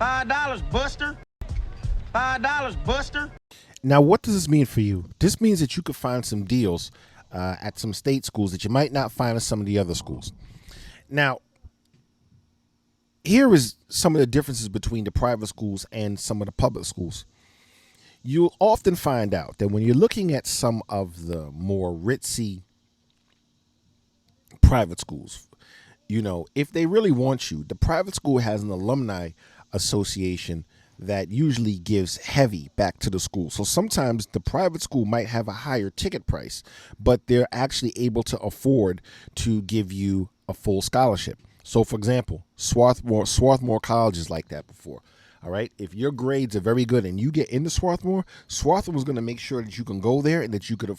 $5, Buster. $5, Buster. Now, what does this mean for you? This means that you could find some deals at some state schools that you might not find at some of the other schools. Now, here is some of the differences between the private schools and some of the public schools. You'll often find out that when you're looking at some of the more ritzy private schools, if they really want you, the private school has an alumni association that usually gives heavy back to the school. So sometimes the private school might have a higher ticket price, but they're actually able to afford to give you a full scholarship. So, for example, Swarthmore College is like that before. All right. If your grades are very good and you get into Swarthmore is going to make sure that you can go there and that you could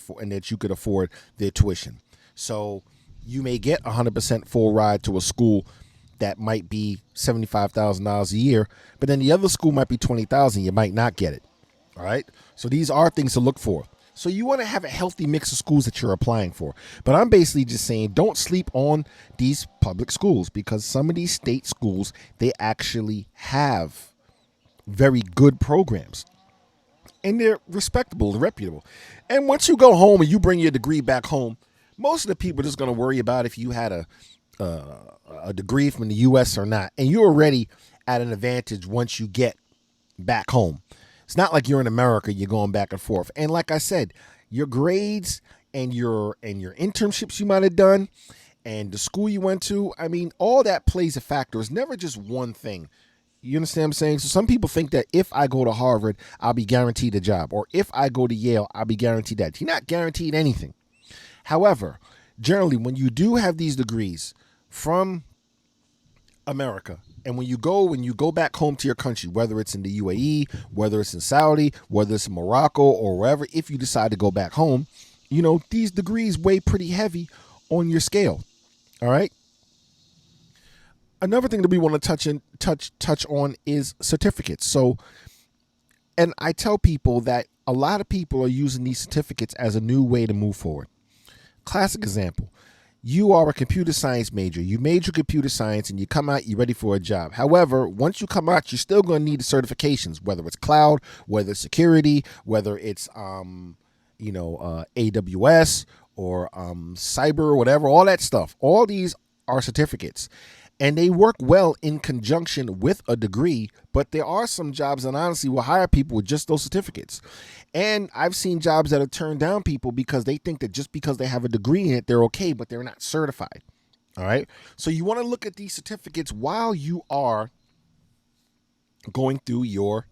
afford their tuition. So you may get 100% full ride to a school that might be $75,000 a year, but then the other school might be $20,000. You might not get it. All right. So these are things to look for. So you want to have a healthy mix of schools that you're applying for. But I'm basically just saying don't sleep on these public schools, because some of these state schools, they actually have very good programs. And they're respectable and reputable. And once you go home and you bring your degree back home, most of the people are just going to worry about if you had a degree from the U.S. or not. And you're already at an advantage once you get back home. It's not like you're in America, you're going back and forth. And like I said, your grades and your internships you might have done and the school you went to, I mean, all that plays a factor. It's never just one thing. You understand what I'm saying? So some people think that if I go to Harvard, I'll be guaranteed a job. Or if I go to Yale, I'll be guaranteed that. You're not guaranteed anything. However, generally, when you do have these degrees from America, and when you go back home to your country, whether it's in the UAE, whether it's in Saudi, whether it's in Morocco or wherever, if you decide to go back home, these degrees weigh pretty heavy on your scale. All right. Another thing that we want to touch on is certificates. So, and I tell people that a lot of people are using these certificates as a new way to move forward. Classic example. You are a computer science major. You major computer science and you come out, you're ready for a job. However, once you come out, you're still going to need the certifications, whether it's cloud, whether it's security, whether it's, AWS or cyber or whatever, all that stuff. All these are certificates. And they work well in conjunction with a degree, but there are some jobs that honestly will hire people with just those certificates. And I've seen jobs that have turned down people because they think that just because they have a degree in it, they're okay, but they're not certified. All right. So you want to look at these certificates while you are going through your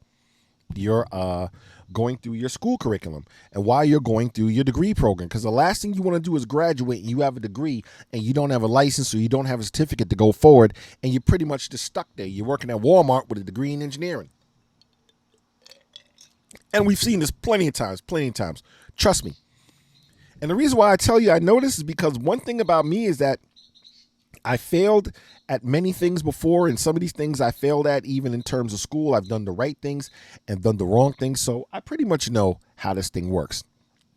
school curriculum and while you're going through your degree program. Because the last thing you want to do is graduate and you have a degree and you don't have a license or you don't have a certificate to go forward and you're pretty much just stuck there. You're working at Walmart with a degree in engineering. And we've seen this plenty of times. Trust me. And the reason why I tell you I know this is because one thing about me is that I failed at many things before, and some of these things I failed at even in terms of school. I've done the right things and done the wrong things, so I pretty much know how this thing works.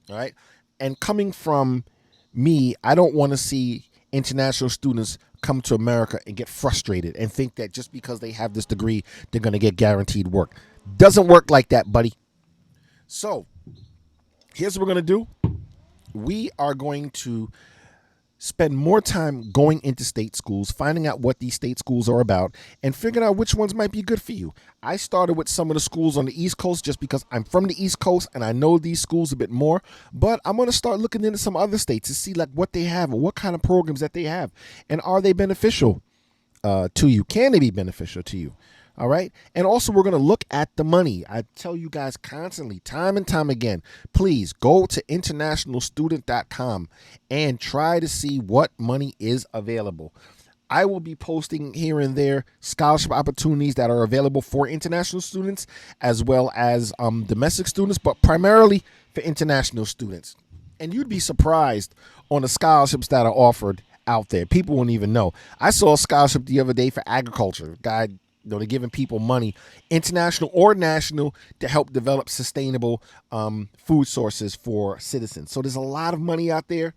All right? And coming from me, I don't want to see international students come to America and get frustrated and think that just because they have this degree, they're going to get guaranteed work. Doesn't work like that, buddy. So, here's what we're going to do. We are going to spend more time going into state schools, finding out what these state schools are about, and figuring out which ones might be good for you. I started with some of the schools on the East Coast just because I'm from the East Coast and I know these schools a bit more, but I'm going to start looking into some other states to see like what they have and what kind of programs that they have, and are they beneficial to you? Can they be beneficial to you? All right. And also, we're going to look at the money. I tell you guys constantly, time and time again, please go to internationalstudent.com and try to see what money is available. I will be posting here and there scholarship opportunities that are available for international students as well as domestic students, but primarily for international students. And you'd be surprised on the scholarships that are offered out there. People won't even know. I saw a scholarship the other day for agriculture. Guy, they're giving people money, international or national, to help develop sustainable food sources for citizens. So there's a lot of money out there.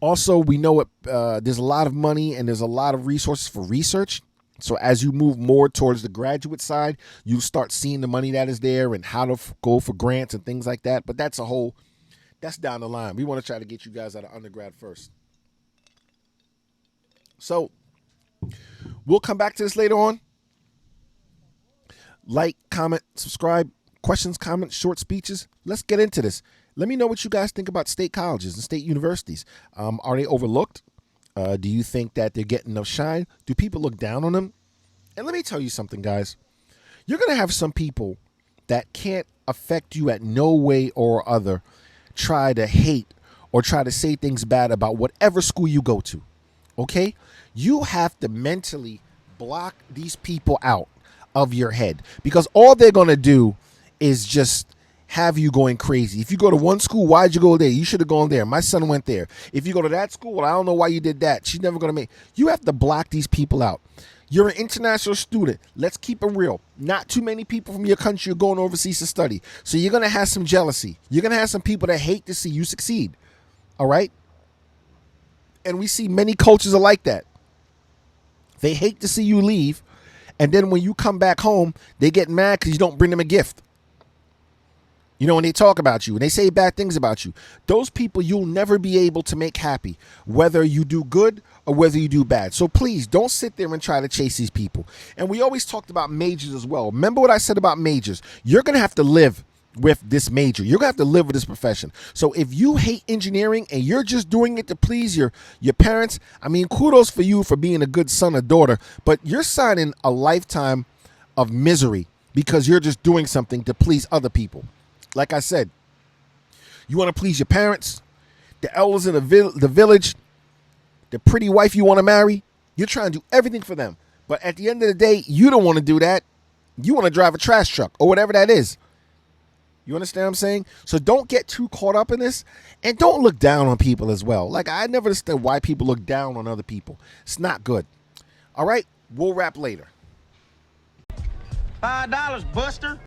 Also, we know there's a lot of money and there's a lot of resources for research. So as you move more towards the graduate side, you start seeing the money that is there and how to go for grants and things like that. But that's down the line. We want to try to get you guys out of undergrad first. So we'll come back to this later on. Like, comment, subscribe, questions, comments, short speeches. Let's get into this. Let me know what you guys think about state colleges and state universities. Are they overlooked? Do you think that they're getting enough shine? Do people look down on them? And let me tell you something, guys. You're going to have some people that can't affect you at no way or other try to hate or try to say things bad about whatever school you go to. Okay? You have to mentally block these people out of your head, because all they're going to do is just have you going crazy. If you go to one school, why'd you go there? You should have gone there. My son went there. If you go to that school, well, I don't know why you did that. She's never going to make. You have to block these people out. You're an international student. Let's keep it real. Not too many people from your country are going overseas to study. So you're going to have some jealousy. You're going to have some people that hate to see you succeed. All right? And we see many cultures are like that. They hate to see you leave. And then when you come back home, they get mad because you don't bring them a gift. You know, when they talk about you and they say bad things about you, those people you'll never be able to make happy, whether you do good or whether you do bad. So please don't sit there and try to chase these people. And we always talked about majors as well. Remember what I said about majors? You're going to have to live with this major. You're going to have to live with this profession. So if you hate engineering and you're just doing it to please your parents, I mean, kudos for you for being a good son or daughter, but you're signing a lifetime of misery because you're just doing something to please other people. Like I said, you want to please your parents, the elders in the village, the pretty wife you want to marry. You're trying to do everything for them. But at the end of the day, you don't want to do that. You want to drive a trash truck or whatever that is. You understand what I'm saying? So don't get too caught up in this, and don't look down on people as well. Like, I never understood why people look down on other people. It's not good. All right, we'll wrap later. $5, Buster.